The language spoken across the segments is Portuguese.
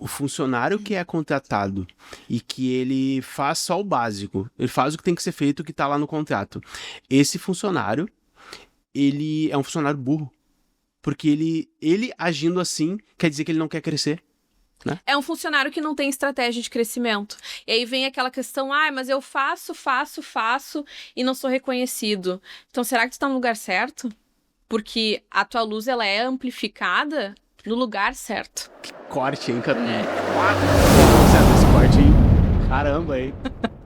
funcionário que é contratado e que ele faz só o básico, ele faz o que tem que ser feito, o que tá lá no contrato. Esse funcionário, ele é um funcionário burro. Porque ele agindo assim, quer dizer que ele não quer crescer. Né? É um funcionário que não tem estratégia de crescimento. E aí vem aquela questão, mas eu faço e não sou reconhecido. Então, será que tu tá no lugar certo? Porque a tua luz, ela é amplificada no lugar certo. Que corte, hein, cara? Esse corte, hein? Caramba, hein?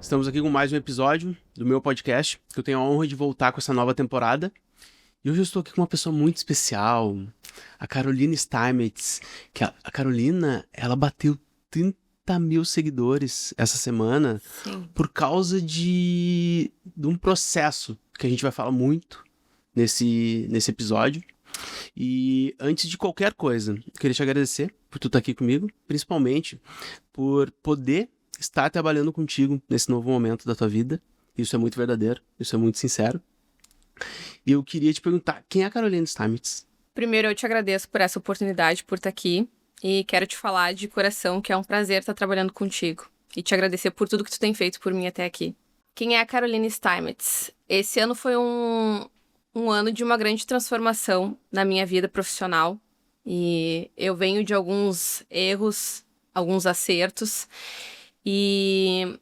Estamos aqui com mais um episódio do meu podcast, que eu tenho a honra de voltar com essa nova temporada. E hoje eu estou aqui com uma pessoa muito especial, a Carolina Steinmetz, que a Carolina, ela bateu 30 mil seguidores essa semana. Sim. Por causa de um processo que a gente vai falar muito nesse episódio. E antes de qualquer coisa, eu queria te agradecer por tu estar aqui comigo, principalmente por poder estar trabalhando contigo nesse novo momento da tua vida. Isso é muito verdadeiro, isso é muito sincero. E eu queria te perguntar, quem é a Carolina Steinmetz? Primeiro, eu te agradeço por essa oportunidade, por estar aqui. E quero te falar de coração que é um prazer estar trabalhando contigo. E te agradecer por tudo que tu tem feito por mim até aqui. Quem é a Carolina Steinmetz? Esse ano foi um ano de uma grande transformação na minha vida profissional. E eu venho de alguns erros, alguns acertos. E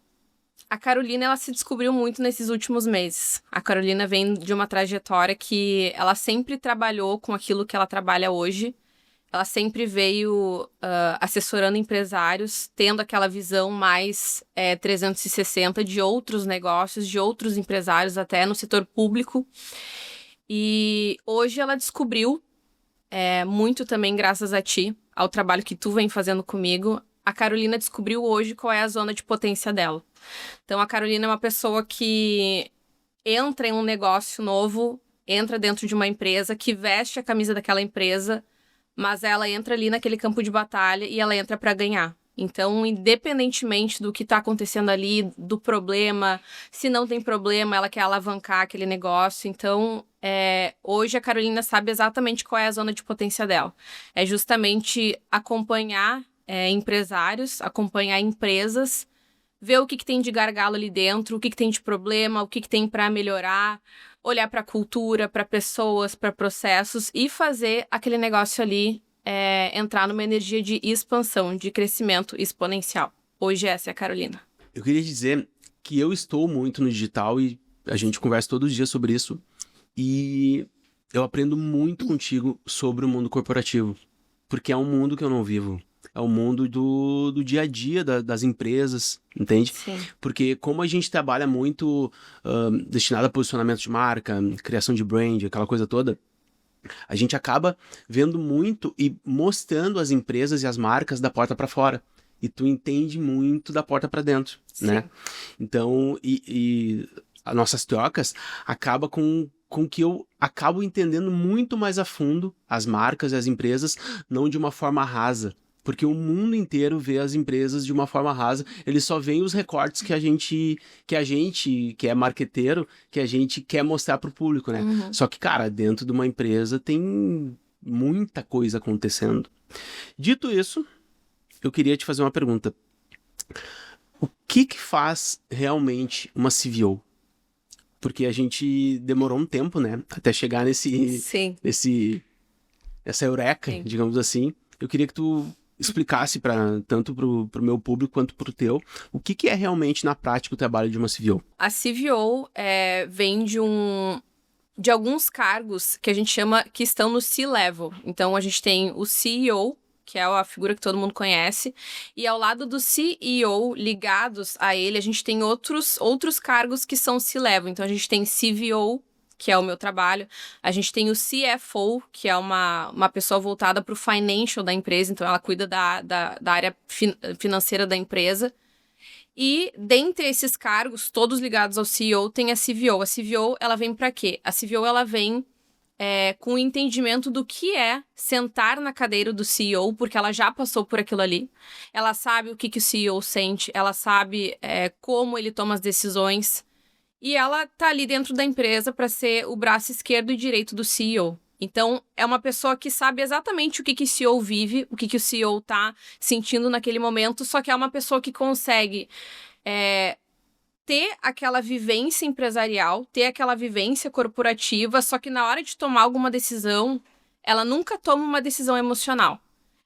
a Carolina, ela se descobriu muito nesses últimos meses. A Carolina vem de uma trajetória que ela sempre trabalhou com aquilo que ela trabalha hoje. Ela sempre veio assessorando empresários, tendo aquela visão mais 360 de outros negócios, de outros empresários, até no setor público. E hoje ela descobriu, muito também graças a ti, ao trabalho que tu vem fazendo comigo, a Carolina descobriu hoje qual é a zona de potência dela. Então, a Carolina é uma pessoa que entra em um negócio novo, entra dentro de uma empresa, que veste a camisa daquela empresa, mas ela entra ali naquele campo de batalha e ela entra para ganhar. Então, independentemente do que está acontecendo ali, do problema, se não tem problema, ela quer alavancar aquele negócio. Então, hoje a Carolina sabe exatamente qual é a zona de potência dela. É justamente acompanhar empresários, acompanhar empresas, ver o que tem de gargalo ali dentro, o que tem de problema, o que tem para melhorar, olhar para a cultura, para pessoas, para processos e fazer aquele negócio ali entrar numa energia de expansão, de crescimento exponencial. Hoje essa é a Carolina. Eu queria dizer que eu estou muito no digital e a gente conversa todos os dias sobre isso e eu aprendo muito contigo sobre o mundo corporativo, porque é um mundo que eu não vivo. É o mundo do dia a dia das empresas, entende? Sim. Porque como a gente trabalha muito destinado a posicionamento de marca, criação de brand, aquela coisa toda, a gente acaba vendo muito e mostrando as empresas e as marcas da porta para fora. E tu entende muito da porta para dentro, Sim. né? Então, e as nossas trocas acaba com que eu acabo entendendo muito mais a fundo as marcas e as empresas, não de uma forma rasa. Porque o mundo inteiro vê as empresas de uma forma rasa, eles só veem os recortes que a gente, que é marqueteiro, que a gente quer mostrar pro público, né? Uhum. Só que, cara, dentro de uma empresa tem muita coisa acontecendo. Dito isso, eu queria te fazer uma pergunta. O que faz realmente uma CVO? Porque a gente demorou um tempo, né? Até chegar Sim. essa eureka, Sim. digamos assim. Eu queria que tu explicasse tanto pro meu público quanto pro teu, o que é realmente na prática o trabalho de uma CVO. A CVO vem de alguns cargos que a gente chama que estão no C-Level. Então, a gente tem o CEO, que é a figura que todo mundo conhece, e ao lado do CEO, ligados a ele, a gente tem outros cargos que são C-Level. Então, a gente tem CVO, que é o meu trabalho. A gente tem o CFO, que é uma pessoa voltada para o financial da empresa, então ela cuida da área financeira da empresa. E dentre esses cargos, todos ligados ao CEO, tem a CVO. A CVO, ela vem para quê? A CVO, ela vem com o entendimento do que é sentar na cadeira do CEO, porque ela já passou por aquilo ali. Ela sabe o que o CEO sente, ela sabe como ele toma as decisões. E ela tá ali dentro da empresa para ser o braço esquerdo e direito do CEO. Então, é uma pessoa que sabe exatamente o que o CEO vive, o que o CEO tá sentindo naquele momento, só que é uma pessoa que consegue ter aquela vivência empresarial, ter aquela vivência corporativa, só que na hora de tomar alguma decisão, ela nunca toma uma decisão emocional.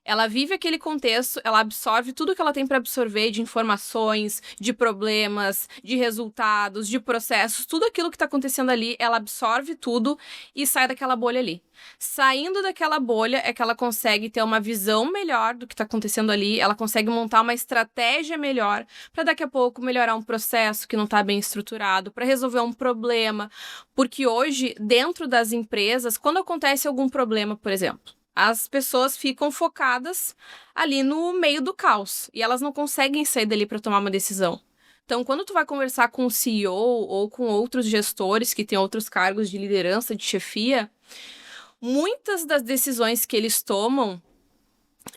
Ela vive aquele contexto, ela absorve tudo que ela tem para absorver de informações, de problemas, de resultados, de processos, tudo aquilo que está acontecendo ali, ela absorve tudo e sai daquela bolha ali. Saindo daquela bolha é que ela consegue ter uma visão melhor do que está acontecendo ali, ela consegue montar uma estratégia melhor para daqui a pouco melhorar um processo que não está bem estruturado, para resolver um problema, porque hoje, dentro das empresas, quando acontece algum problema, por exemplo, as pessoas ficam focadas ali no meio do caos e elas não conseguem sair dali para tomar uma decisão. Então, quando tu vai conversar com o CEO ou com outros gestores que têm outros cargos de liderança, de chefia, muitas das decisões que eles tomam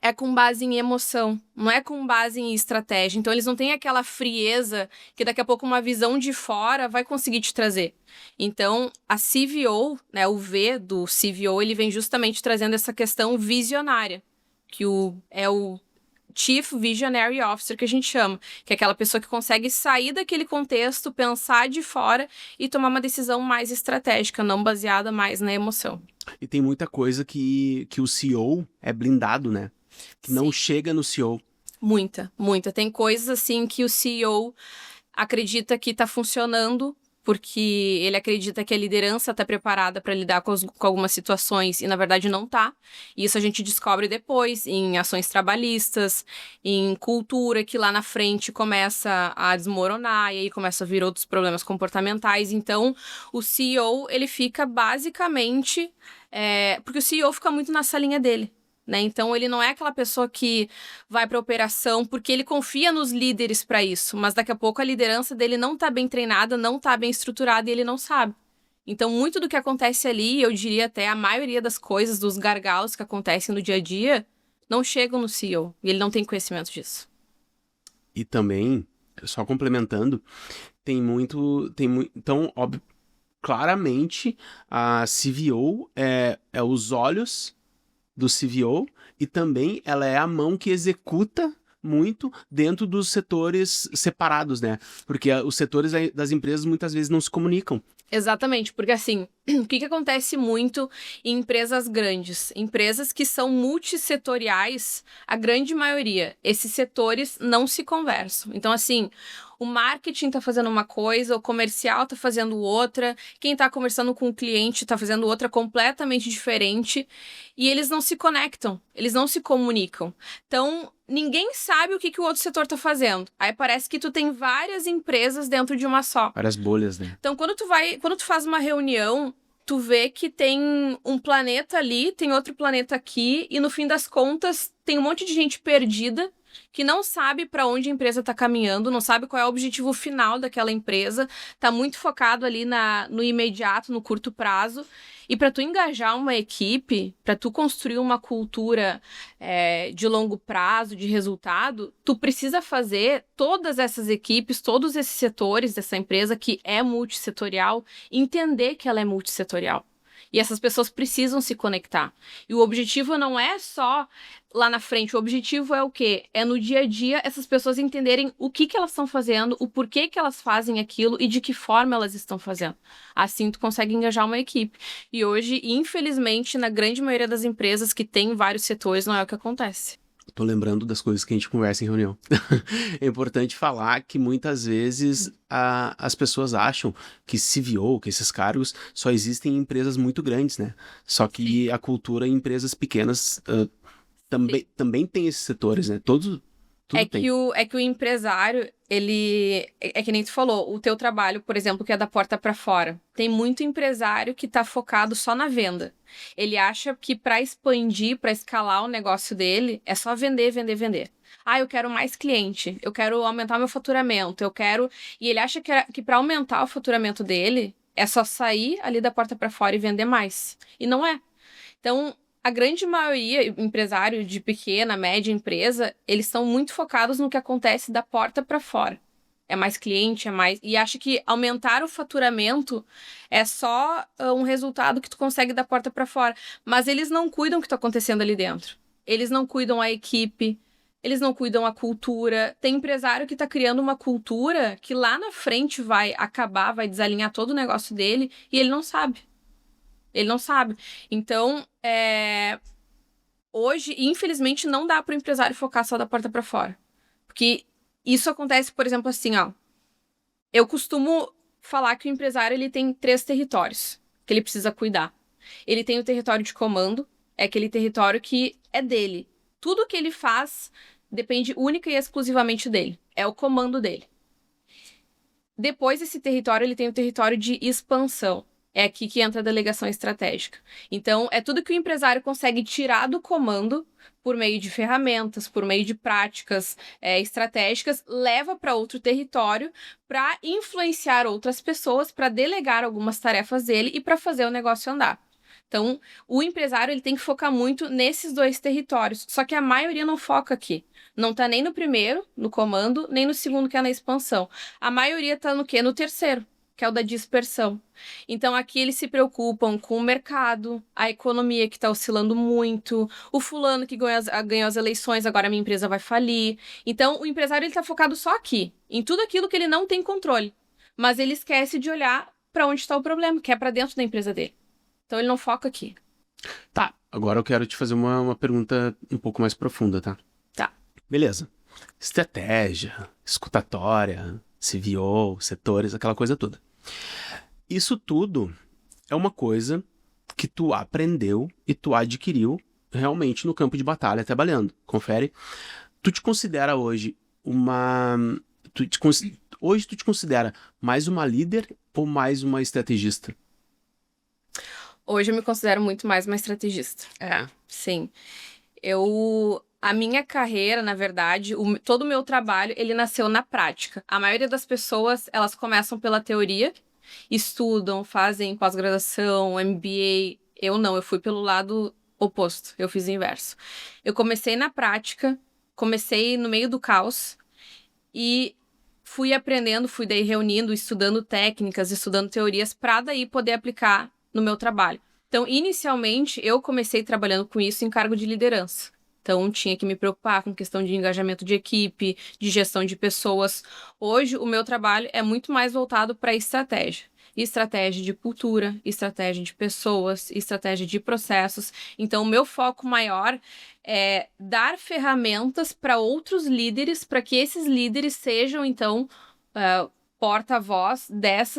é com base em emoção, não é com base em estratégia. Então, eles não têm aquela frieza que daqui a pouco uma visão de fora vai conseguir te trazer. Então, a CVO, né, o V do CVO, ele vem justamente trazendo essa questão visionária, que é o Chief Visionary Officer, que a gente chama, que é aquela pessoa que consegue sair daquele contexto, pensar de fora e tomar uma decisão mais estratégica, não baseada mais na emoção. E tem muita coisa que o CEO é blindado, né? Que não chega no CEO. Muita. Tem coisas assim que o CEO acredita que está funcionando porque ele acredita que a liderança está preparada para lidar com algumas situações e, na verdade, não está. Isso a gente descobre depois em ações trabalhistas, em cultura que lá na frente começa a desmoronar e aí começa a vir outros problemas comportamentais. Então, o CEO, ele fica basicamente... porque o CEO fica muito na salinha dele. Né? Então, ele não é aquela pessoa que vai para a operação porque ele confia nos líderes para isso, mas daqui a pouco a liderança dele não está bem treinada, não está bem estruturada e ele não sabe. Então, muito do que acontece ali, eu diria até a maioria das coisas, dos gargalos que acontecem no dia a dia, não chegam no CEO e ele não tem conhecimento disso. E também, só complementando, então, óbvio, claramente, a CVO é os olhos do CVO e também ela é a mão que executa muito dentro dos setores separados, né? Porque os setores das empresas muitas vezes não se comunicam. Exatamente, porque assim, o que acontece muito em empresas grandes? Empresas que são multissetoriais, a grande maioria, esses setores não se conversam. Então, assim, o marketing está fazendo uma coisa, o comercial está fazendo outra, quem está conversando com o cliente está fazendo outra completamente diferente, e eles não se conectam, eles não se comunicam. Então, ninguém sabe o que o outro setor está fazendo. Aí parece que tu tem várias empresas dentro de uma só. Várias bolhas, né? Então, quando tu faz uma reunião, tu vê que tem um planeta ali, tem outro planeta aqui, e no fim das contas, tem um monte de gente perdida que não sabe para onde a empresa está caminhando, não sabe qual é o objetivo final daquela empresa, está muito focado ali no imediato, no curto prazo. E para tu engajar uma equipe, para tu construir uma cultura de longo prazo, de resultado, tu precisa fazer todas essas equipes, todos esses setores dessa empresa que é multissetorial, entender que ela é multissetorial. E essas pessoas precisam se conectar. E o objetivo não é só lá na frente, o objetivo é o quê? É no dia a dia essas pessoas entenderem o que elas estão fazendo, o porquê que elas fazem aquilo e de que forma elas estão fazendo. Assim tu consegue engajar uma equipe. E hoje, infelizmente, na grande maioria das empresas que tem vários setores, não é o que acontece. Tô lembrando das coisas que a gente conversa em reunião. É importante falar que muitas vezes as pessoas acham que CVO, que esses cargos só existem em empresas muito grandes, né? Só que Sim. A cultura em empresas pequenas também tem esses setores, né? Tudo tem. Que o empresário, ele... É que nem tu falou, o teu trabalho, por exemplo, que é da porta para fora. Tem muito empresário que tá focado só na venda. Ele acha que para expandir, para escalar o negócio dele, é só vender, vender, vender. Ah, eu quero mais cliente, eu quero aumentar meu faturamento, eu quero... E ele acha que para aumentar o faturamento dele, é só sair ali da porta para fora e vender mais. E não é. Então... A grande maioria, empresário de pequena, média empresa, eles são muito focados no que acontece da porta para fora. é mais cliente, é mais... E acha que aumentar o faturamento é só um resultado que tu consegue da porta para fora. Mas eles não cuidam do que tá acontecendo ali dentro. Eles não cuidam a equipe, eles não cuidam a cultura. Tem empresário que tá criando uma cultura que lá na frente vai acabar, vai desalinhar todo o negócio dele e ele não sabe. Ele não sabe. Então, hoje, infelizmente, não dá pro empresário focar só da porta para fora. Porque isso acontece, por exemplo, assim, ó. Eu costumo falar que o empresário ele tem 3 territórios que ele precisa cuidar. Ele tem o território de comando, é aquele território que é dele. Tudo que ele faz depende única e exclusivamente dele. É o comando dele. Depois desse território, ele tem o território de expansão. É aqui que entra a delegação estratégica. Então, é tudo que o empresário consegue tirar do comando por meio de ferramentas, por meio de práticas estratégicas, leva para outro território para influenciar outras pessoas, para delegar algumas tarefas dele e para fazer o negócio andar. Então, o empresário ele tem que focar muito nesses 2 territórios, só que a maioria não foca aqui. Não tá nem no primeiro, no comando, nem no segundo, que é na expansão. A maioria tá no quê? No terceiro, que é o da dispersão. Então, aqui eles se preocupam com o mercado, a economia que está oscilando muito, o fulano que ganhou as eleições, agora a minha empresa vai falir. Então, o empresário ele está focado só aqui, em tudo aquilo que ele não tem controle. Mas ele esquece de olhar para onde está o problema, que é para dentro da empresa dele. Então, ele não foca aqui. Tá, agora eu quero te fazer uma pergunta um pouco mais profunda, tá? Tá. Beleza. Estratégia, escutatória, CVO, setores, aquela coisa toda. Isso tudo é uma coisa que tu aprendeu e tu adquiriu realmente no campo de batalha, trabalhando. Confere. Tu te considera hoje hoje tu te considera mais uma líder ou mais uma estrategista? Hoje eu me considero muito mais uma estrategista. Sim. A minha carreira, na verdade, todo o meu trabalho, ele nasceu na prática. A maioria das pessoas, elas começam pela teoria, estudam, fazem pós-graduação, MBA. Eu não, eu fui pelo lado oposto, eu fiz o inverso. Eu comecei na prática, comecei no meio do caos e fui aprendendo, fui daí reunindo, estudando técnicas, estudando teorias para daí poder aplicar no meu trabalho. Então, inicialmente, eu comecei trabalhando com isso em cargo de liderança. Então, tinha que me preocupar com questão de engajamento de equipe, de gestão de pessoas. Hoje, o meu trabalho é muito mais voltado para estratégia. Estratégia de cultura, estratégia de pessoas, estratégia de processos. Então, o meu foco maior é dar ferramentas para outros líderes, para que esses líderes sejam, então, porta-voz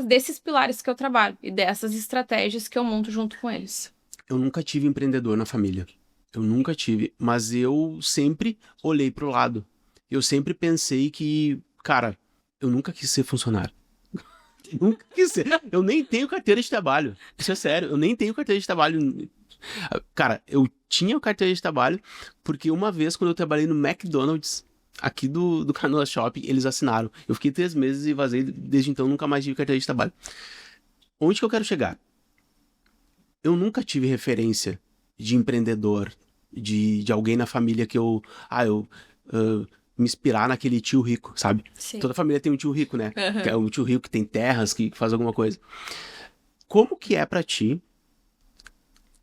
desses pilares que eu trabalho e dessas estratégias que eu monto junto com eles. Eu nunca tive empreendedor na família. Eu nunca tive, mas eu sempre olhei pro lado. Eu sempre pensei que, cara, eu nunca quis ser funcionário. Nunca quis ser. Eu nem tenho carteira de trabalho. Isso é sério, eu nem tenho carteira de trabalho. Cara, eu tinha carteira de trabalho porque uma vez, quando eu trabalhei no McDonald's, aqui do Canoa Shopping, eles assinaram. Eu fiquei 3 meses e vazei. Desde então, nunca mais tive carteira de trabalho. Onde que eu quero chegar? Eu nunca tive referência de empreendedor, de alguém na família que eu me inspirar naquele tio rico, sabe? Sim. Toda família tem um tio rico, né? Uhum. Que é um tio rico que tem terras, que faz alguma coisa. Como que é pra ti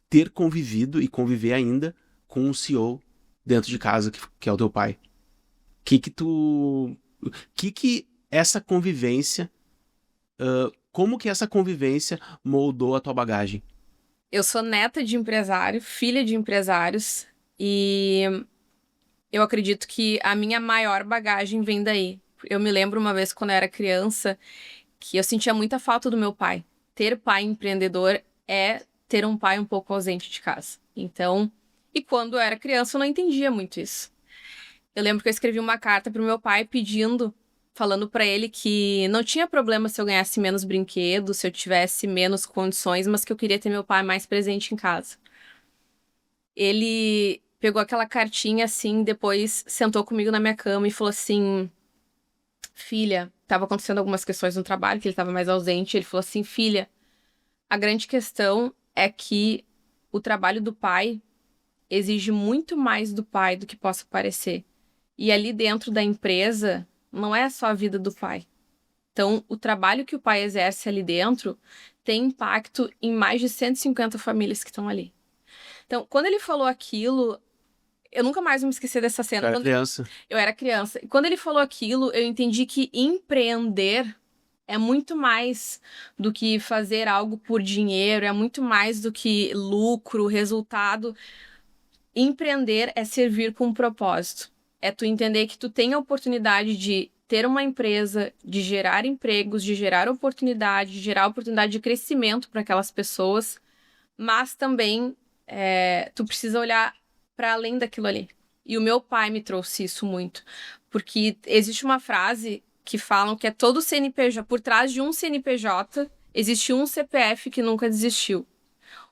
ter convivido e conviver ainda com um CEO dentro de casa, que é o teu pai? Que essa convivência, como que essa convivência moldou a tua bagagem? Eu sou neta de empresário, filha de empresários, e eu acredito que a minha maior bagagem vem daí. Eu me lembro uma vez, quando eu era criança, que eu sentia muita falta do meu pai. Ter pai empreendedor é ter um pai um pouco ausente de casa. Então, e quando eu era criança, eu não entendia muito isso. Eu lembro que eu escrevi uma carta pro meu pai falando pra ele que não tinha problema se eu ganhasse menos brinquedos, se eu tivesse menos condições, mas que eu queria ter meu pai mais presente em casa. Ele pegou aquela cartinha assim, depois sentou comigo na minha cama e falou assim: filha, tava acontecendo algumas questões no trabalho, que ele tava mais ausente, ele falou assim: filha, a grande questão é que o trabalho do pai exige muito mais do pai do que possa parecer. E ali dentro da empresa, não é só a vida do pai. Então, o trabalho que o pai exerce ali dentro tem impacto em mais de 150 famílias que estão ali. Então, quando ele falou aquilo, eu nunca mais vou me esquecer dessa cena. Eu era criança. E quando ele falou aquilo, eu entendi que empreender é muito mais do que fazer algo por dinheiro, é muito mais do que lucro, resultado. Empreender é servir com um propósito. É tu entender que tu tem a oportunidade de ter uma empresa, de gerar empregos, de gerar oportunidade, de gerar oportunidade de crescimento para aquelas pessoas, mas também tu precisa olhar para além daquilo ali. E o meu pai me trouxe isso muito, porque existe uma frase que falam que é todo CNPJ, por trás de um CNPJ, existe um CPF que nunca desistiu.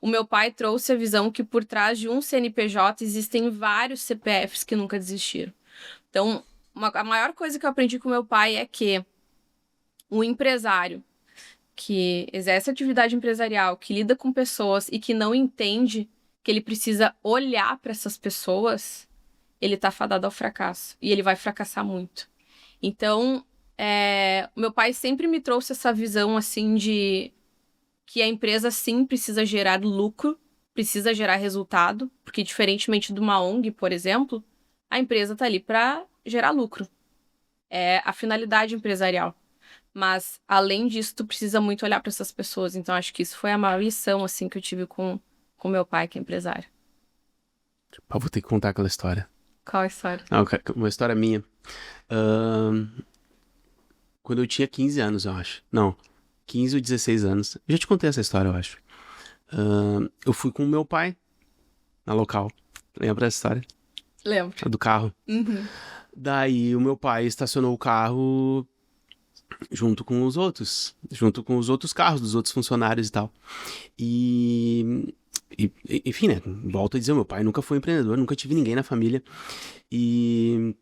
O meu pai trouxe a visão que por trás de um CNPJ existem vários CPFs que nunca desistiram. Então, a maior coisa que eu aprendi com meu pai é que um empresário que exerce atividade empresarial, que lida com pessoas e que não entende que ele precisa olhar para essas pessoas, ele tá fadado ao fracasso. E ele vai fracassar muito. Então, o meu pai sempre me trouxe essa visão, assim, de que a empresa, sim, precisa gerar lucro, precisa gerar resultado, porque, diferentemente de uma ONG, por exemplo, a empresa tá ali para gerar lucro. É a finalidade empresarial. Mas, além disso, tu precisa muito olhar para essas pessoas. Então, acho que isso foi a maior lição, assim, que eu tive com meu pai, que é empresário. Eu vou ter que contar aquela história. Qual a história? Uma história minha. Quando eu tinha 15 anos, eu acho. Não, 15 ou 16 anos. Eu já te contei essa história, eu acho. Eu fui com o meu pai na local. Lembra essa história? Lembro. A do carro. Uhum. Daí o meu pai estacionou o carro junto com os outros carros dos outros funcionários e tal. Enfim, né? Volto a dizer, meu pai nunca foi empreendedor, nunca tive ninguém na família. E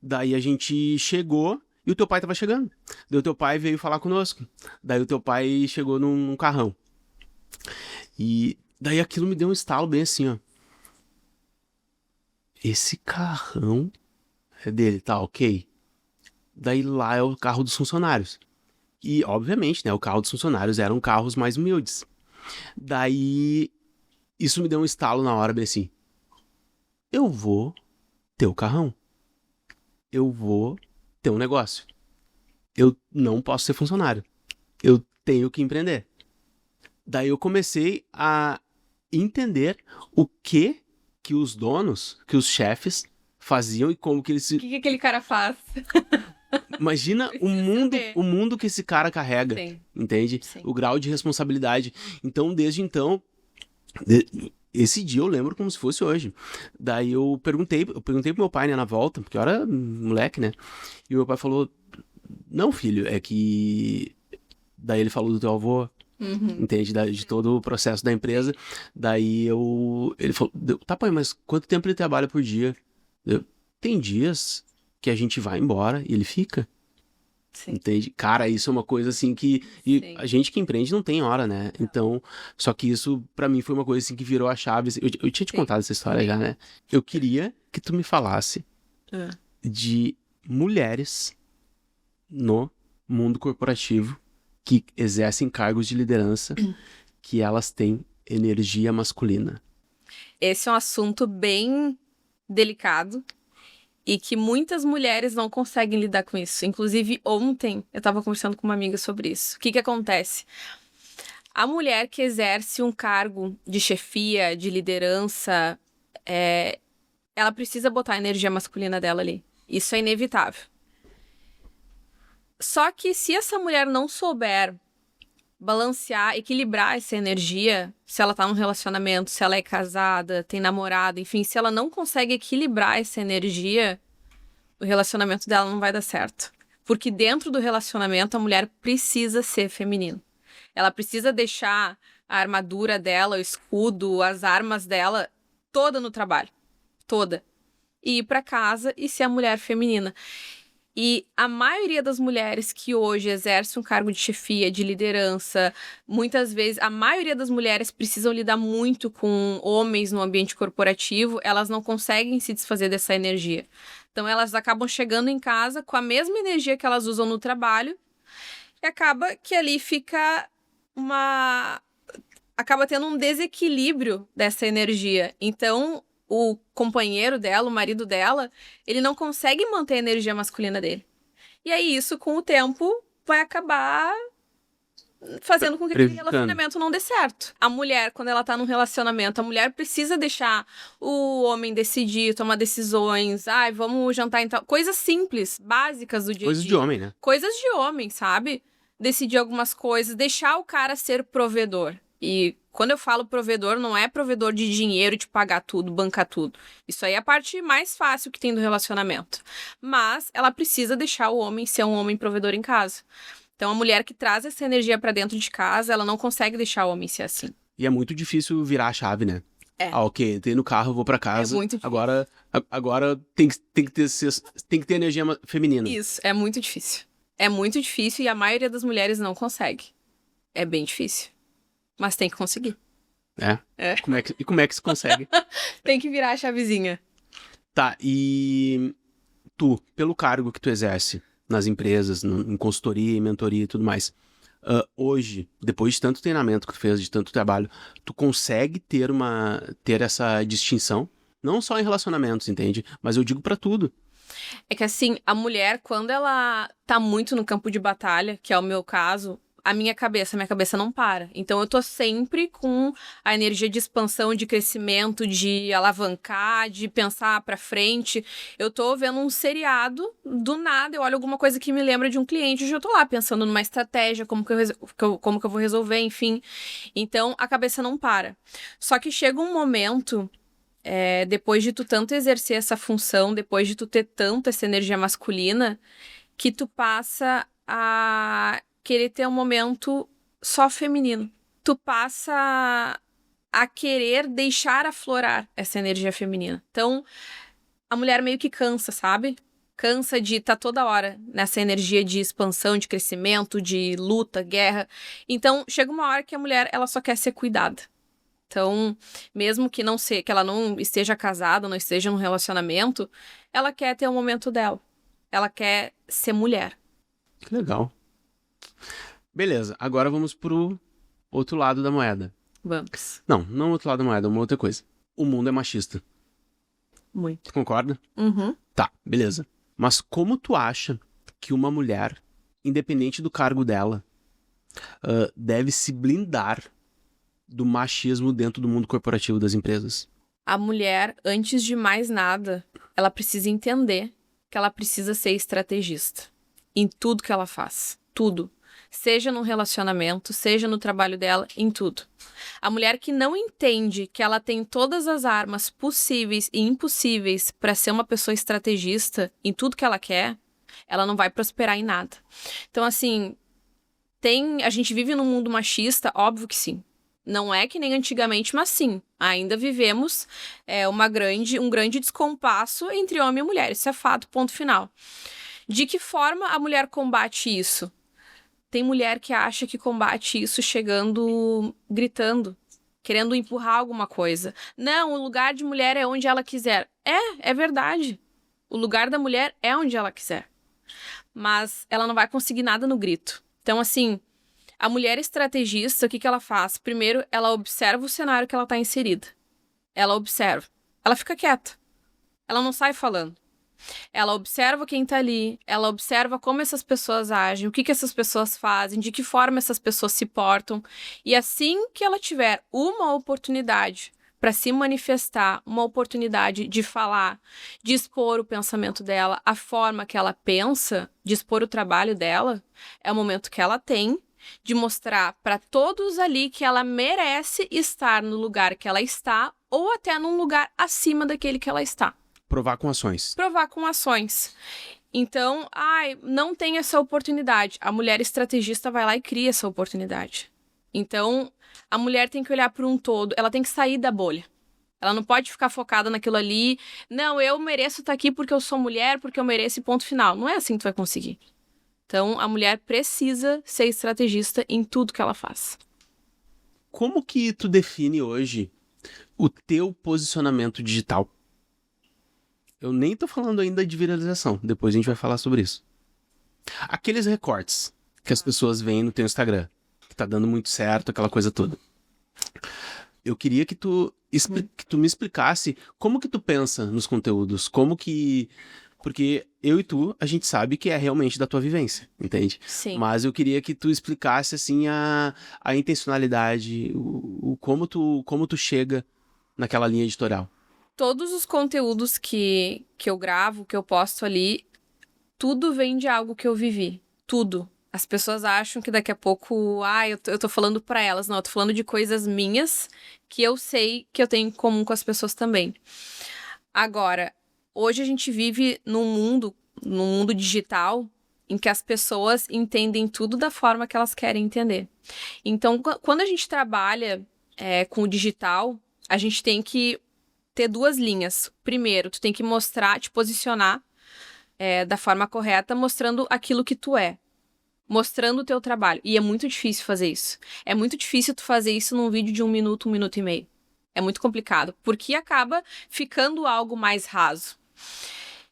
daí a gente chegou e o teu pai tava chegando. Daí o teu pai veio falar conosco. Daí o teu pai chegou num carrão. E daí aquilo me deu um estalo bem assim, ó. Esse carrão é dele, tá, ok. Daí lá é o carro dos funcionários. E, obviamente, né, o carro dos funcionários eram carros mais humildes. Daí, isso me deu um estalo na hora, bem assim. Eu vou ter o carrão. Eu vou ter um negócio. Eu não posso ser funcionário. Eu tenho que empreender. Daí eu comecei a entender o que os donos, que os chefes faziam e como que eles se... O que aquele cara faz? Imagina o mundo que esse cara carrega, Sim. Entende? Sim. O grau de responsabilidade. Então, desde então, esse dia eu lembro como se fosse hoje. Daí eu perguntei pro meu pai, né, na volta, porque eu era moleque, né? E o meu pai falou, não, filho, é que... Daí ele falou do teu avô, entende? De todo o processo da empresa. Daí ele falou, tá, pai, mas quanto tempo ele trabalha por dia? Tem dias que a gente vai embora e ele fica. Sim. Entende? Cara, isso é uma coisa assim que... E a gente que empreende não tem hora, né? Não. Então, só que isso pra mim foi uma coisa assim que virou a chave. Eu tinha te contado essa história já, né? Eu queria que tu me falasse de mulheres no mundo corporativo que exercem cargos de liderança que elas têm energia masculina. Esse é um assunto bem delicado e que muitas mulheres não conseguem lidar com isso. Inclusive, ontem eu estava conversando com uma amiga sobre isso. O que acontece? A mulher que exerce um cargo de chefia, de liderança, ela precisa botar a energia masculina dela ali. Isso é inevitável. Só que se essa mulher não souber balancear, equilibrar essa energia, se ela tá num relacionamento, se ela é casada, tem namorado, enfim, se ela não consegue equilibrar essa energia, o relacionamento dela não vai dar certo. Porque dentro do relacionamento, a mulher precisa ser feminina. Ela precisa deixar a armadura dela, o escudo, as armas dela, toda no trabalho. Toda. E ir pra casa e ser a mulher feminina. E a maioria das mulheres que hoje exercem um cargo de chefia, de liderança, muitas vezes, a maioria das mulheres precisam lidar muito com homens no ambiente corporativo, elas não conseguem se desfazer dessa energia. Então, elas acabam chegando em casa com a mesma energia que elas usam no trabalho e acaba que ali fica acaba tendo um desequilíbrio dessa energia. Então, o companheiro dela, o marido dela, ele não consegue manter a energia masculina dele. E aí, isso, com o tempo, vai acabar fazendo com que aquele relacionamento não dê certo. A mulher, quando ela tá num relacionamento, a mulher precisa deixar o homem decidir, tomar decisões. Ai, vamos jantar em tal... Coisas simples, básicas do dia a dia. Coisas de homem, né? Coisas de homem, sabe? Decidir algumas coisas, deixar o cara ser provedor. E quando eu falo provedor, não é provedor de dinheiro, de pagar tudo, bancar tudo. Isso aí é a parte mais fácil que tem do relacionamento. Mas ela precisa deixar o homem ser um homem provedor em casa. Então, a mulher que traz essa energia pra dentro de casa, ela não consegue deixar o homem ser assim. E é muito difícil virar a chave, né? É. Ok, entrei no carro, vou pra casa. É muito difícil. Agora tem que ter energia feminina. Isso, é muito difícil. É muito difícil e a maioria das mulheres não consegue. É bem difícil. Mas tem que conseguir. É? Como é que se consegue? Tem que virar a chavezinha. Tá, e tu, pelo cargo que tu exerce nas empresas, em consultoria e mentoria e tudo mais, hoje, depois de tanto treinamento que tu fez, de tanto trabalho, tu consegue ter essa distinção? Não só em relacionamentos, entende? Mas eu digo pra tudo. É que assim, a mulher, quando ela tá muito no campo de batalha, que é o meu caso, a minha cabeça não para. Então, eu tô sempre com a energia de expansão, de crescimento, de alavancar, de pensar pra frente. Eu tô vendo um seriado, do nada, eu olho alguma coisa que me lembra de um cliente, hoje eu tô lá pensando numa estratégia, como que eu vou resolver, enfim. Então, a cabeça não para. Só que chega um momento, depois de tu tanto exercer essa função, depois de tu ter tanto essa energia masculina, que tu passa a querer ter um momento só feminino. Tu passa a querer deixar aflorar essa energia feminina. Então, a mulher meio que cansa, sabe? Cansa de estar toda hora nessa energia de expansão, de crescimento, de luta, guerra. Então, chega uma hora que a mulher, ela só quer ser cuidada. Então, mesmo que ela não esteja casada, não esteja num relacionamento, ela quer ter o momento dela. Ela quer ser mulher. Que legal. Beleza, agora vamos pro outro lado da moeda. Vamos. Não outro lado da moeda, uma outra coisa. O mundo é machista. Muito. Tu concorda? Uhum. Tá, beleza. Mas como tu acha que uma mulher, independente do cargo dela, deve se blindar do machismo dentro do mundo corporativo das empresas? A mulher, antes de mais nada, ela precisa entender que ela precisa ser estrategista em tudo que ela faz. Tudo. Seja no relacionamento, seja no trabalho dela, em tudo. A mulher que não entende que ela tem todas as armas possíveis e impossíveis para ser uma pessoa estrategista em tudo que ela quer, ela não vai prosperar em nada. Então, assim, a gente vive num mundo machista? Óbvio que sim. Não é que nem antigamente, mas sim. Ainda vivemos um grande descompasso entre homem e mulher. Isso é fato, ponto final. De que forma a mulher combate isso? Tem mulher que acha que combate isso chegando, gritando, querendo empurrar alguma coisa. Não, o lugar de mulher é onde ela quiser. É verdade. O lugar da mulher é onde ela quiser. Mas ela não vai conseguir nada no grito. Então, assim, a mulher estrategista, o que ela faz? Primeiro, ela observa o cenário que ela está inserida. Ela observa. Ela fica quieta. Ela não sai falando. Ela observa quem tá ali, ela observa como essas pessoas agem, o que essas pessoas fazem, de que forma essas pessoas se portam. E assim que ela tiver uma oportunidade para se manifestar, uma oportunidade de falar, de expor o pensamento dela, a forma que ela pensa, de expor o trabalho dela, é o momento que ela tem de mostrar para todos ali que ela merece estar no lugar que ela está ou até num lugar acima daquele que ela está. Provar com ações. Provar com ações. Então, não tem essa oportunidade. A mulher estrategista vai lá e cria essa oportunidade. Então, a mulher tem que olhar para um todo, ela tem que sair da bolha. Ela não pode ficar focada naquilo ali. Não, eu mereço estar aqui porque eu sou mulher, porque eu mereço, ponto final. Não é assim que tu vai conseguir. Então, a mulher precisa ser estrategista em tudo que ela faz. Como que tu define hoje o teu posicionamento digital? Eu nem tô falando ainda de viralização. Depois a gente vai falar sobre isso. Aqueles recortes que as pessoas veem no teu Instagram, que tá dando muito certo, aquela coisa toda. Eu queria que tu me explicasse como que tu pensa nos conteúdos, como que... Porque eu e tu, a gente sabe que é realmente da tua vivência, entende? Sim. Mas eu queria que tu explicasse, assim, a intencionalidade, como tu chega naquela linha editorial. Todos os conteúdos que eu gravo, que eu posto ali, tudo vem de algo que eu vivi. Tudo. As pessoas acham que daqui a pouco, eu tô falando pra elas. Não, eu tô falando de coisas minhas que eu sei que eu tenho em comum com as pessoas também. Agora, hoje a gente vive num mundo digital em que as pessoas entendem tudo da forma que elas querem entender. Então, quando a gente trabalha com o digital, a gente tem que ter duas linhas. Primeiro, tu tem que mostrar, te posicionar da forma correta, mostrando aquilo que tu é. Mostrando o teu trabalho. E é muito difícil fazer isso. É muito difícil tu fazer isso num vídeo de 1 minuto, 1 minuto e meio. É muito complicado, porque acaba ficando algo mais raso.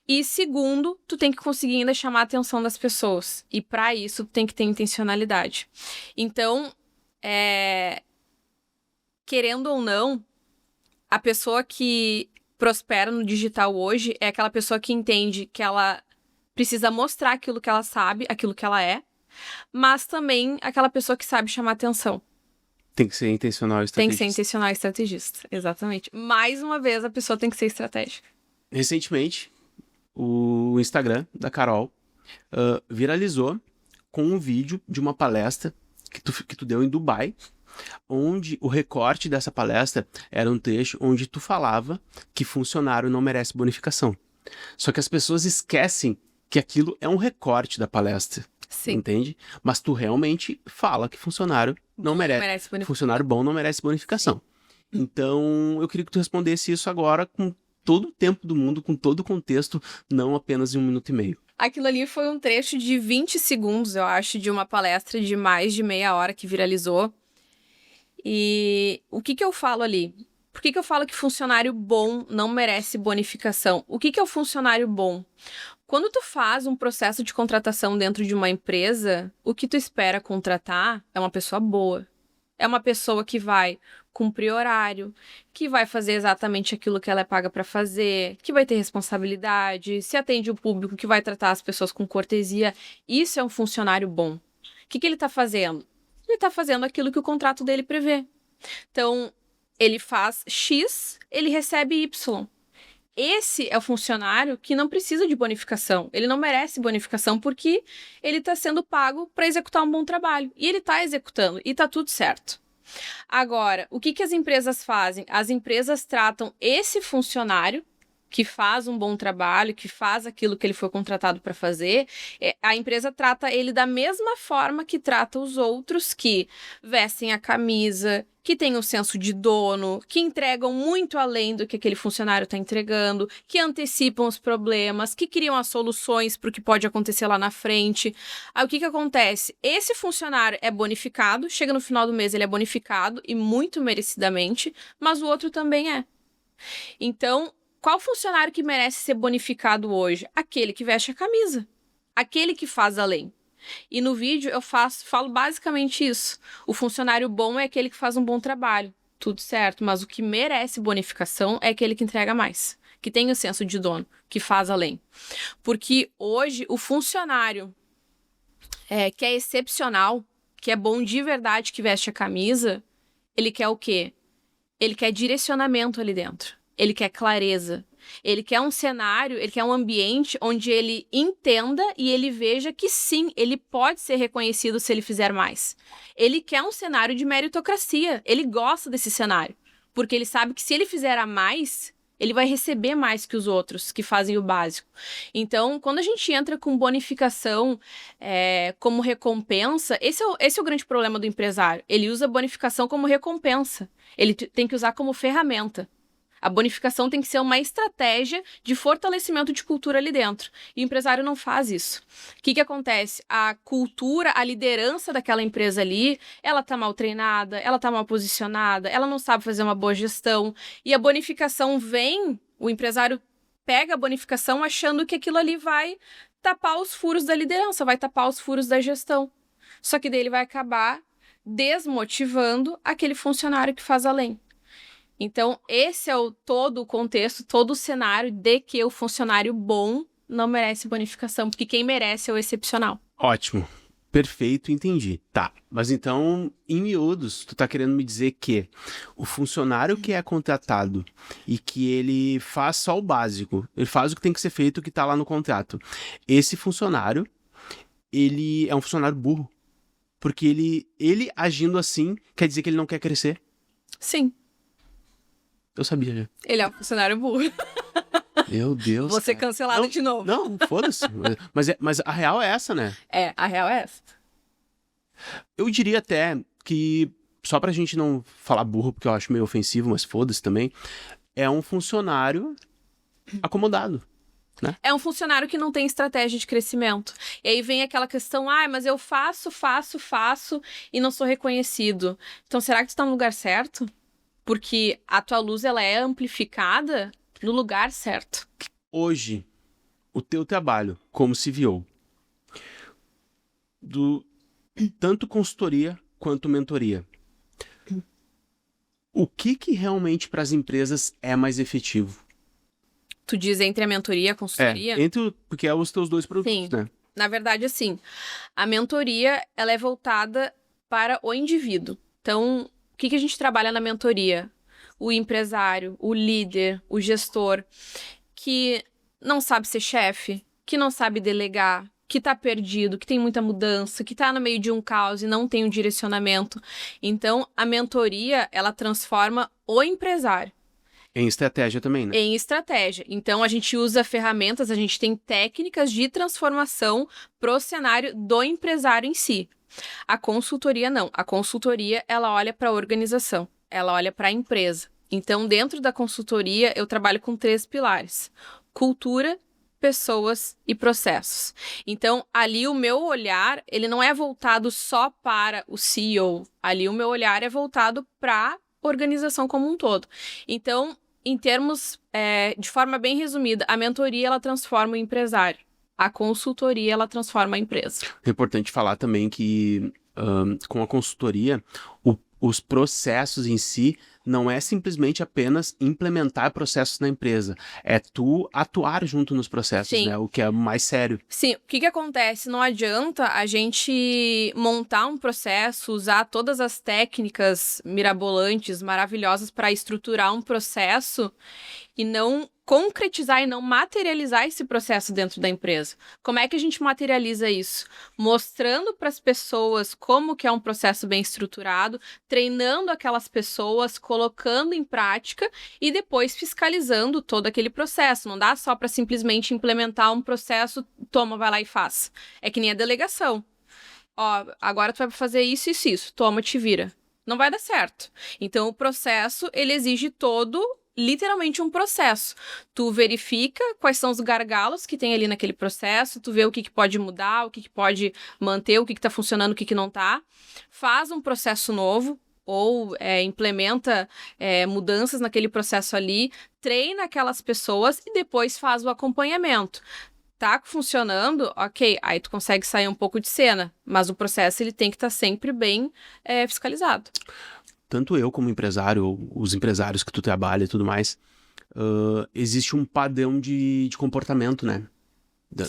E segundo, tu tem que conseguir ainda chamar a atenção das pessoas. E para isso, tu tem que ter intencionalidade. Então, querendo ou não, a pessoa que prospera no digital hoje é aquela pessoa que entende que ela precisa mostrar aquilo que ela sabe, aquilo que ela é, mas também aquela pessoa que sabe chamar atenção. Tem que ser intencional e estrategista. Tem que ser intencional e estrategista, exatamente. Mais uma vez, a pessoa tem que ser estratégica. Recentemente, o Instagram da Carol viralizou com um vídeo de uma palestra que tu deu em Dubai, onde o recorte dessa palestra era um trecho onde tu falava que funcionário não merece bonificação. Só que as pessoas esquecem que aquilo é um recorte da palestra. Sim. Entende? Mas tu realmente fala que funcionário não merece funcionário bom não merece bonificação. Sim. Então, eu queria que tu respondesse isso agora com todo o tempo do mundo, com todo o contexto, não apenas em 1 minuto e meio. Aquilo ali foi um trecho de 20 segundos, eu acho, de uma palestra de mais de meia hora que viralizou. E o que eu falo ali? Por que eu falo que funcionário bom não merece bonificação? O que é o funcionário bom? Quando tu faz um processo de contratação dentro de uma empresa, o que tu espera contratar é uma pessoa boa. É uma pessoa que vai cumprir horário, que vai fazer exatamente aquilo que ela é paga para fazer, que vai ter responsabilidade, se atende o público, que vai tratar as pessoas com cortesia. Isso é um funcionário bom. O que ele está fazendo? Ele está fazendo aquilo que o contrato dele prevê. Então, ele faz X, ele recebe Y. Esse é o funcionário que não precisa de bonificação. Ele não merece bonificação porque ele está sendo pago para executar um bom trabalho. E ele está executando e está tudo certo. Agora, o que as empresas fazem? As empresas tratam esse funcionário que faz um bom trabalho, que faz aquilo que ele foi contratado para fazer, a empresa trata ele da mesma forma que trata os outros que vestem a camisa, que têm um senso de dono, que entregam muito além do que aquele funcionário está entregando, que antecipam os problemas, que criam as soluções para o que pode acontecer lá na frente. Aí o que acontece? Esse funcionário é bonificado, chega no final do mês ele é bonificado e muito merecidamente, mas o outro também é. Então, qual funcionário que merece ser bonificado hoje? Aquele que veste a camisa. Aquele que faz além. E no vídeo eu falo basicamente isso. O funcionário bom é aquele que faz um bom trabalho. Tudo certo, mas o que merece bonificação é aquele que entrega mais. Que tem o senso de dono, que faz além. Porque hoje o funcionário que é excepcional, que é bom de verdade, que veste a camisa, ele quer o quê? Ele quer direcionamento ali dentro. Ele quer clareza, ele quer um cenário, ele quer um ambiente onde ele entenda e ele veja que sim, ele pode ser reconhecido se ele fizer mais. Ele quer um cenário de meritocracia, ele gosta desse cenário, porque ele sabe que se ele fizer a mais, ele vai receber mais que os outros que fazem o básico. Então, quando a gente entra com bonificação como recompensa, esse é o grande problema do empresário. Ele usa bonificação como recompensa, ele tem que usar como ferramenta. A bonificação tem que ser uma estratégia de fortalecimento de cultura ali dentro. E o empresário não faz isso. O que acontece? A cultura, a liderança daquela empresa ali, ela tá mal treinada, ela tá mal posicionada, ela não sabe fazer uma boa gestão. E a bonificação vem, o empresário pega a bonificação achando que aquilo ali vai tapar os furos da liderança, vai tapar os furos da gestão. Só que daí ele vai acabar desmotivando aquele funcionário que faz além. Então, esse é todo o contexto, todo o cenário de que o funcionário bom não merece bonificação, porque quem merece é o excepcional. Ótimo. Perfeito, entendi. Tá, mas então, em miúdos, tu tá querendo me dizer que o funcionário que é contratado e que ele faz só o básico, ele faz o que tem que ser feito, o que tá lá no contrato, esse funcionário, ele é um funcionário burro. Porque ele agindo assim, quer dizer que ele não quer crescer? Sim. Eu sabia já. Ele é um funcionário burro. Meu Deus. Vou ser cara. cancelado Não, de novo. Não, foda-se. Mas a real é essa, né? É, a real é essa. Eu diria até que, só pra gente não falar burro, porque eu acho meio ofensivo, mas foda-se também, é um funcionário acomodado. Né? É um funcionário que não tem estratégia de crescimento. E aí vem aquela questão, mas eu faço e não sou reconhecido. Então, será que tu tá no lugar certo? Porque a tua luz, ela é amplificada no lugar certo. Hoje, o teu trabalho como CVO, tanto consultoria quanto mentoria, o que realmente para as empresas é mais efetivo? Tu diz entre a mentoria e a consultoria? Porque é os teus dois produtos, Sim. né? Na verdade, assim, a mentoria, ela é voltada para o indivíduo. Então, o que a gente trabalha na mentoria? O empresário, o líder, o gestor, que não sabe ser chefe, que não sabe delegar, que tá perdido, que tem muita mudança, que tá no meio de um caos e não tem um direcionamento. Então, a mentoria, ela transforma o empresário. Em estratégia também, né? Em estratégia. Então, a gente usa ferramentas, a gente tem técnicas de transformação pro cenário do empresário em si. A consultoria, não. A consultoria, ela olha para a organização, ela olha para a empresa. Então, dentro da consultoria, eu trabalho com 3 pilares: cultura, pessoas e processos. Então, ali o meu olhar, ele não é voltado só para o CEO. Ali o meu olhar é voltado para a organização como um todo. Então, em termos, de forma bem resumida, a mentoria, ela transforma o empresário. A consultoria, ela transforma a empresa. É importante falar também que, com a consultoria, os processos em si não é simplesmente apenas implementar processos na empresa. É tu atuar junto nos processos, Sim. né? O que é mais sério. Sim, o que acontece? Não adianta a gente montar um processo, usar todas as técnicas mirabolantes, maravilhosas para estruturar um processo e não concretizar e não materializar esse processo dentro da empresa. Como é que a gente materializa isso? Mostrando para as pessoas como que é um processo bem estruturado, treinando aquelas pessoas, colocando em prática e depois fiscalizando todo aquele processo. Não dá só para simplesmente implementar um processo, toma, vai lá e faz. É que nem a delegação. Agora tu vai fazer isso, toma, te vira. Não vai dar certo. Então o processo, ele exige literalmente um processo. Tu verifica quais são os gargalos que tem ali naquele processo, tu vê o que pode mudar, o que pode manter, o que tá funcionando, o que não tá. Faz um processo novo ou implementa mudanças naquele processo ali, treina aquelas pessoas e depois faz o acompanhamento. Tá funcionando, ok, aí tu consegue sair um pouco de cena, mas o processo ele tem que estar sempre bem fiscalizado. Tanto eu como empresário, ou os empresários que tu trabalha e tudo mais, existe um padrão de comportamento, né?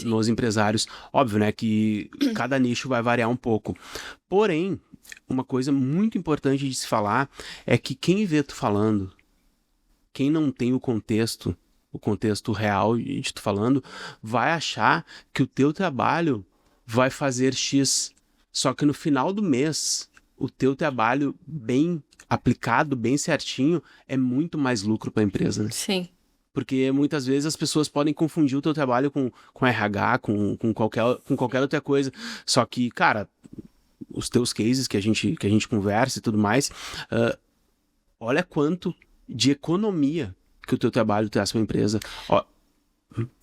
Nos empresários. Óbvio, né? Que cada nicho vai variar um pouco. Porém, uma coisa muito importante de se falar é que quem vê tu falando, quem não tem o contexto real de tu falando, vai achar que o teu trabalho vai fazer X. Só que no final do mês, o teu trabalho bem aplicado, bem certinho, é muito mais lucro para a empresa, né? Sim. Porque muitas vezes as pessoas podem confundir o teu trabalho com RH, com qualquer outra coisa. Só que, cara, os teus cases que a gente conversa e tudo mais, olha quanto de economia que o teu trabalho traz para a empresa.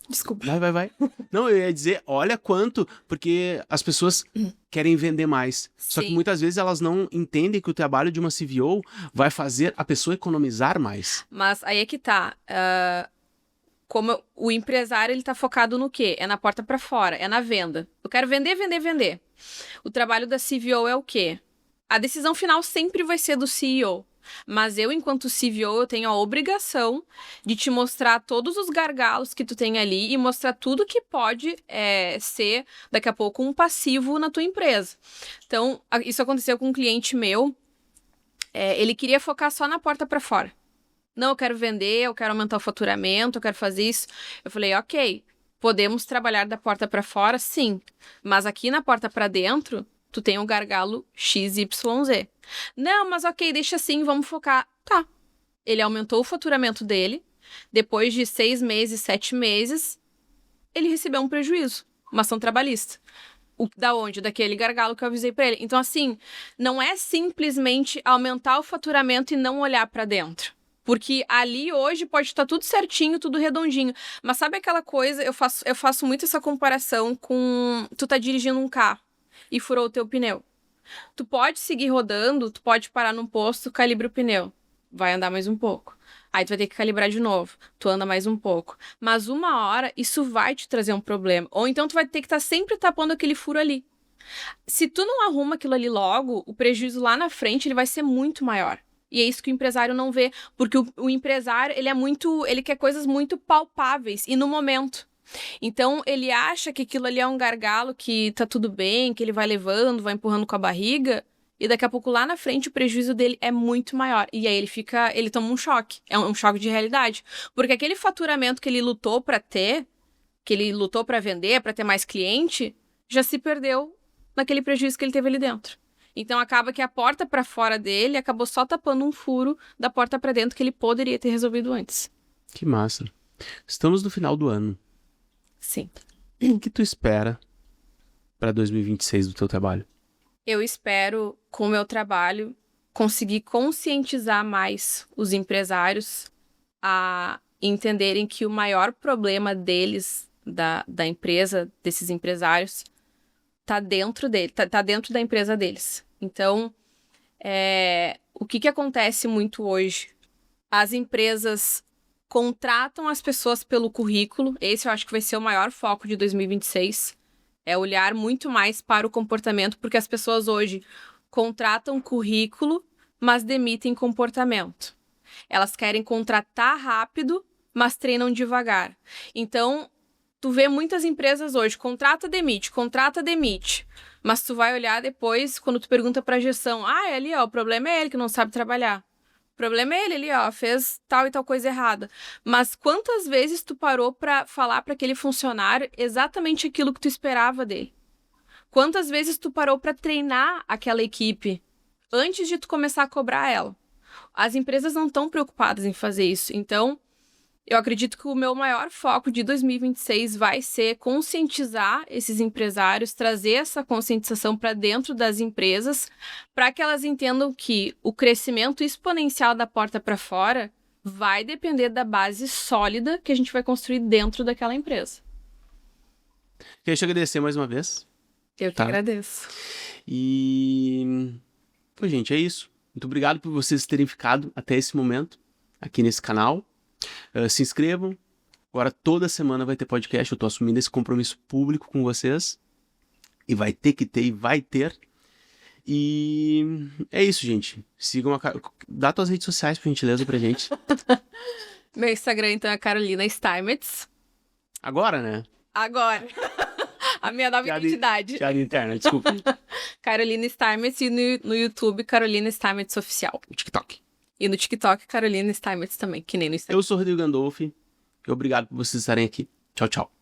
Desculpa. Vai. Não, eu ia dizer, olha quanto, porque as pessoas querem vender mais. Sim. Só que muitas vezes elas não entendem que o trabalho de uma CVO vai fazer a pessoa economizar mais. Mas aí é que tá. como o empresário, ele tá focado no quê? É na porta para fora, é na venda. Eu quero vender, vender, vender. O trabalho da CVO é o quê? A decisão final sempre vai ser do CEO. Mas eu, enquanto CVO, eu tenho a obrigação de te mostrar todos os gargalos que tu tem ali e mostrar tudo que pode ser, daqui a pouco, um passivo na tua empresa. Então, isso aconteceu com um cliente meu. Ele queria focar só na porta para fora. Não, eu quero vender, eu quero aumentar o faturamento, eu quero fazer isso. Eu falei, ok, podemos trabalhar da porta para fora, sim. Mas aqui na porta para dentro, tu tem um gargalo XYZ. Não, mas ok, deixa assim, vamos focar. Tá. Ele aumentou o faturamento dele. Depois de 6 meses, 7 meses, ele recebeu um prejuízo, uma ação trabalhista. Da onde? Daquele gargalo que eu avisei pra ele. Então, assim, não é simplesmente aumentar o faturamento e não olhar pra dentro. Porque ali hoje pode estar tudo certinho, tudo redondinho. Mas sabe aquela coisa, eu faço muito essa comparação com tu tá dirigindo um carro e furou o teu pneu. Tu pode seguir rodando, tu pode parar num posto, calibra o pneu. Vai andar mais um pouco. Aí tu vai ter que calibrar de novo. Tu anda mais um pouco. Mas uma hora, isso vai te trazer um problema. Ou então tu vai ter que estar sempre tapando aquele furo ali. Se tu não arruma aquilo ali logo, o prejuízo lá na frente ele vai ser muito maior. E é isso que o empresário não vê. Porque o empresário, ele quer coisas muito palpáveis e no momento. Então, ele acha que aquilo ali é um gargalo, que tá tudo bem, que ele vai levando, vai empurrando com a barriga, e daqui a pouco lá na frente o prejuízo dele é muito maior. E aí ele toma um choque. É um choque de realidade. Porque aquele faturamento que ele lutou pra ter, que ele lutou pra vender, pra ter mais cliente, já se perdeu naquele prejuízo que ele teve ali dentro. Então, acaba que a porta pra fora dele acabou só tapando um furo da porta pra dentro que ele poderia ter resolvido antes. Que massa. Estamos no final do ano. Sim. O que tu espera para 2026 do teu trabalho? Eu espero, com o meu trabalho, conseguir conscientizar mais os empresários a entenderem que o maior problema deles, da empresa, desses empresários, tá dentro dele, tá dentro da empresa deles. Então, o que acontece muito hoje? As empresas contratam as pessoas pelo currículo. Esse eu acho que vai ser o maior foco de 2026. É olhar muito mais para o comportamento, porque as pessoas hoje contratam currículo, mas demitem comportamento. Elas querem contratar rápido, mas treinam devagar. Então, tu vê muitas empresas hoje, contrata, demite. Mas tu vai olhar depois, quando tu pergunta para a gestão, ali, ó, o problema é ele que não sabe trabalhar. O problema é ele ali, ó, fez tal e tal coisa errada. Mas quantas vezes tu parou pra falar para aquele funcionário exatamente aquilo que tu esperava dele? Quantas vezes tu parou pra treinar aquela equipe antes de tu começar a cobrar ela? As empresas não estão preocupadas em fazer isso. Então, eu acredito que o meu maior foco de 2026 vai ser conscientizar esses empresários, trazer essa conscientização para dentro das empresas, para que elas entendam que o crescimento exponencial da porta para fora vai depender da base sólida que a gente vai construir dentro daquela empresa. Queria te agradecer mais uma vez. Eu que agradeço. E, pô, gente, é isso. Muito obrigado por vocês terem ficado até esse momento aqui nesse canal. Se inscrevam. Agora toda semana vai ter podcast. Eu tô assumindo esse compromisso público com vocês. E vai ter que ter e vai ter. E é isso, gente. Sigam Dá tuas redes sociais, por gentileza, pra gente. Meu Instagram, então, é Carolina Steinmetz. Agora, né? Agora. A minha nova identidade. Piada interna, desculpa. Carolina Steinmetz e no YouTube, Carolina Steinmetz Oficial. O TikTok. E no TikTok, Carolina Steinmetz também, que nem no Instagram. Eu sou o Rodrigo Gandolfi. E obrigado por vocês estarem aqui. Tchau, tchau.